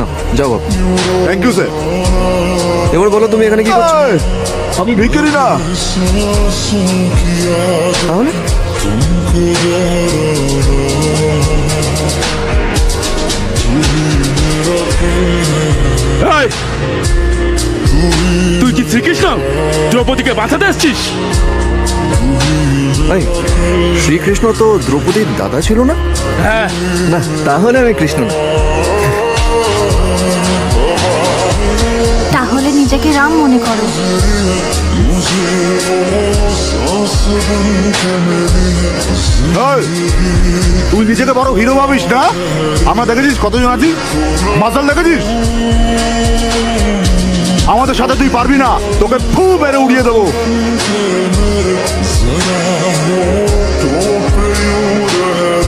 না যাও বাবু। Thank you sir. এবার বলো তুমি এখানে কি করছো? আমি ভিখারি না। তাহলে এই, তুই কি শ্রীকৃষ্ণ দ্রৌপদীকে বাঁচাতে আসছিস? ভাই, শ্রীকৃষ্ণ তো দ্রৌপদীর দাদা ছিল না? হ্যাঁ, না তাহলে আমি কৃষ্ণ না। তাহলে নিজেকে রাম মনে করো। এই, তুই নিজেকে বড় হিরো ভাবিস না? আমরা দেখেছিস কতজন আছি, মাসাল দেখেছিস? আমাদের সাথে তুই পারবি না, তোকে ফু মেরে উড়িয়ে দেবো।